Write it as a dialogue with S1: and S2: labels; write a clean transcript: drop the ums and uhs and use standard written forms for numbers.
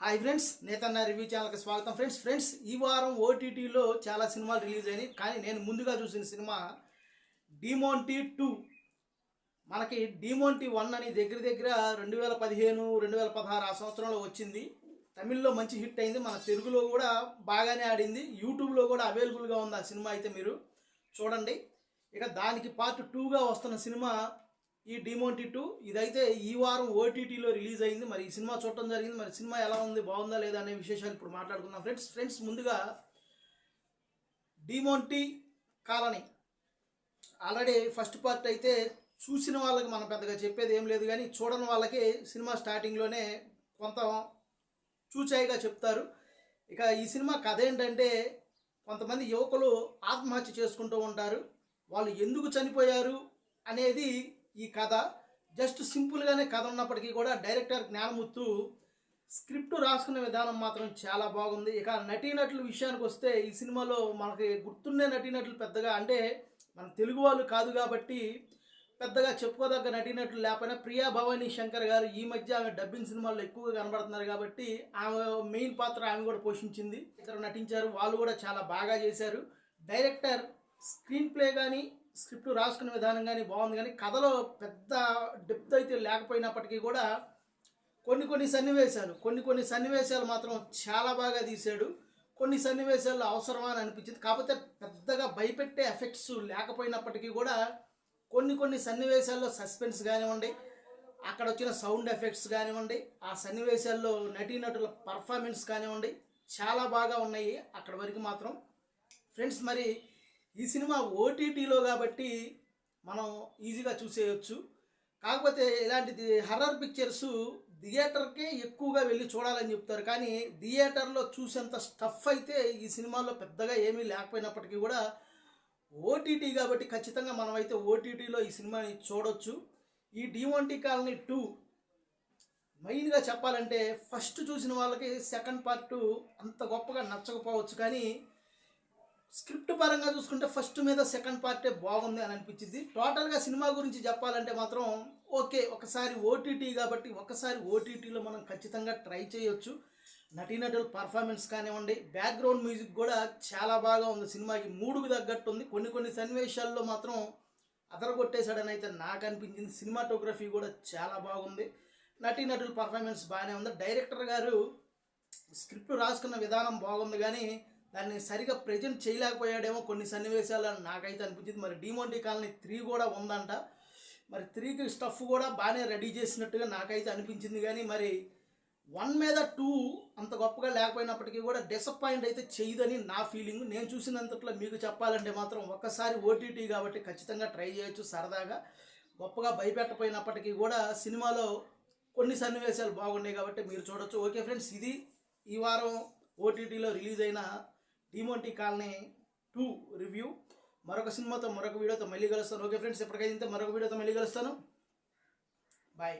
S1: Hi friends, నేతన్న review ఛానల్కి స్వాగతం. Friends ఈ వారం ఓటీటీలో చాలా సినిమాలు రిలీజ్ అయినాయి. కానీ నేను ముందుగా చూసిన సినిమా డిమోంటీ 2. మనకి డిమోంటీ 1 అని దగ్గర 2015, 2016 ఆ సంవత్సరంలో వచ్చింది. తమిళ్లో మంచి హిట్ అయింది, మన తెలుగులో కూడా బాగానే ఆడింది. యూట్యూబ్లో కూడా అవైలబుల్గా ఉంది ఆ సినిమా, అయితే మీరు చూడండి. ఇక దానికి పార్ట్ 2గా వస్తున్న సినిమా ఈ డిమోంటీ 2. ఇదైతే ఈ వారం ఓటీటీలో రిలీజ్ అయింది. మరి ఈ సినిమా చూడటం జరిగింది. మరి సినిమా ఎలా ఉంది, బాగుందా లేదా అనే విశేషాలు ఇప్పుడు మాట్లాడుకుందాం. ఫ్రెండ్స్ ముందుగా Demonte colony already first part అయితే చూసిన వాళ్ళకి మనం పెద్దగా చెప్పేది ఏం లేదు, కానీ చూడని వాళ్ళకి సినిమా స్టార్టింగ్లోనే కొంత చూచాయిగా చెప్తారు. ఇక ఈ సినిమా కథ ఏంటంటే, కొంతమంది యువకులు ఆత్మహత్య చేసుకుంటూ ఉంటారు. వాళ్ళు ఎందుకు చనిపోయారు అనేది ఈ కథ. జస్ట్ సింపుల్గానే కథ ఉన్నప్పటికీ కూడా డైరెక్టర్ జ్ఞానముత్తు స్క్రిప్ట్ రాసుకునే విధానం మాత్రం చాలా బాగుంది. ఇక నటీనటుల విషయానికి వస్తే, ఈ సినిమాలో మనకి గుర్తుండే నటీనటులు పెద్దగా అంటే మన తెలుగు వాళ్ళు కాదు కాబట్టి పెద్దగా చెప్పుకోదగ్గ నటీనటులు లేకపోయినా ప్రియా భవానీ శంకర్ గారు ఈ మధ్య ఆమె డబ్బింగ్ సినిమాల్లో ఎక్కువగా కనబడుతున్నారు కాబట్టి ఆమె మెయిన్ పాత్ర ఆమె కూడా పోషించింది. ఇద్దరు నటించారు, వాళ్ళు కూడా చాలా బాగా చేశారు. డైరెక్టర్ స్క్రీన్ ప్లే కానీ స్క్రిప్ట్ రాసుకునే విధానం కానీ బాగుంది, కానీ కథలో పెద్ద డెప్త్ అయితే లేకపోయినప్పటికీ కూడా కొన్ని సన్నివేశాలు మాత్రం చాలా బాగా తీశాడు. కొన్ని సన్నివేశాల్లో అవసరమా అని అనిపించింది. కాకపోతే పెద్దగా భయపెట్టే ఎఫెక్ట్స్ లేకపోయినప్పటికీ కూడా కొన్ని సన్నివేశాల్లో సస్పెన్స్ కానివ్వండి, అక్కడ వచ్చిన సౌండ్ ఎఫెక్ట్స్ కానివ్వండి, ఆ సన్నివేశాల్లో నటీనటుల పర్ఫార్మెన్స్ కానివ్వండి, చాలా బాగా ఉన్నాయి అక్కడ వరకు మాత్రం. ఫ్రెండ్స్, మరి ఈ సినిమా ఓటీటీలో కాబట్టి మనం ఈజీగా చూసేయచ్చు. కాకపోతే ఇలాంటి హర్రర్ పిక్చర్స్ థియేటర్కే ఎక్కువగా వెళ్ళి చూడాలని చెప్తారు, కానీ థియేటర్లో చూసేంత స్టఫ్ అయితే ఈ సినిమాలో పెద్దగా ఏమీ లేకపోయినప్పటికీ కూడా ఓటీటీ కాబట్టి ఖచ్చితంగా మనమైతే ఓటీటీలో ఈ సినిమాని చూడొచ్చు. ఈ డిమోంటీ కాలనీ 2 మెయిన్గా చెప్పాలంటే, ఫస్ట్ చూసిన వాళ్ళకి సెకండ్ పార్ట్ అంత గొప్పగా నచ్చకపోవచ్చు, కానీ స్క్రిప్ట్ పరంగా చూసుకుంటే ఫస్ట్ మీద సెకండ్ పార్టే బాగుంది అని అనిపించింది. టోటల్గా సినిమా గురించి చెప్పాలంటే మాత్రం ఓకే, ఒకసారి ఓటీటీ కాబట్టి ఒకసారి ఓటీటీలో మనం ఖచ్చితంగా ట్రై చేయొచ్చు. నటీనటుల పర్ఫార్మెన్స్ కానివ్వండి, బ్యాక్గ్రౌండ్ మ్యూజిక్ కూడా చాలా బాగా ఉంది. సినిమాకి మూడుకు తగ్గట్టు ఉంది. కొన్ని సన్నివేశాల్లో మాత్రం అదరగొట్టేశాడని అయితే నాకు అనిపించింది. సినిమాటోగ్రఫీ కూడా చాలా బాగుంది. నటీనటుల పర్ఫార్మెన్స్ బాగానే ఉంది. డైరెక్టర్ గారు స్క్రిప్ట్ రాసుకున్న విధానం బాగుంది, కానీ దాన్ని సరిగా ప్రజెంట్ చేయలేకపోయాడేమో కొన్ని సన్నివేశాలను నాకైతే అనిపించింది. మరి డిమోంటీ కాలనీ 3 కూడా ఉందంట. మరి 3కి స్టఫ్ కూడా బాగానే రెడీ చేసినట్టుగా నాకైతే అనిపించింది, కానీ మరి 1 మీద 2 అంత గొప్పగా లేకపోయినప్పటికీ కూడా డిసప్పాయింట్ అయితే చేయదని నా ఫీలింగ్. నేను చూసినంతట్లో మీకు చెప్పాలంటే మాత్రం ఒక్కసారి ఓటీటీ కాబట్టి ఖచ్చితంగా ట్రై చేయొచ్చు. సరదాగా గొప్పగా భయపెట్టపోయినప్పటికీ కూడా సినిమాలో కొన్ని సన్నివేశాలు బాగున్నాయి కాబట్టి మీరు చూడొచ్చు. ఓకే ఫ్రెండ్స్, ఇది ఈ వారం ఓటీటీలో రిలీజ్ అయిన డిమోంటీ కాలనీ 2 రివ్యూ. మరొక సినిమాతో మరొక వీడియోతో మళ్ళీ కలుస్తాను. ఓకే ఫ్రెండ్స్, ఎప్పటికైతే మరొక వీడియోతో మళ్ళీ కలుస్తాను. బాయ్.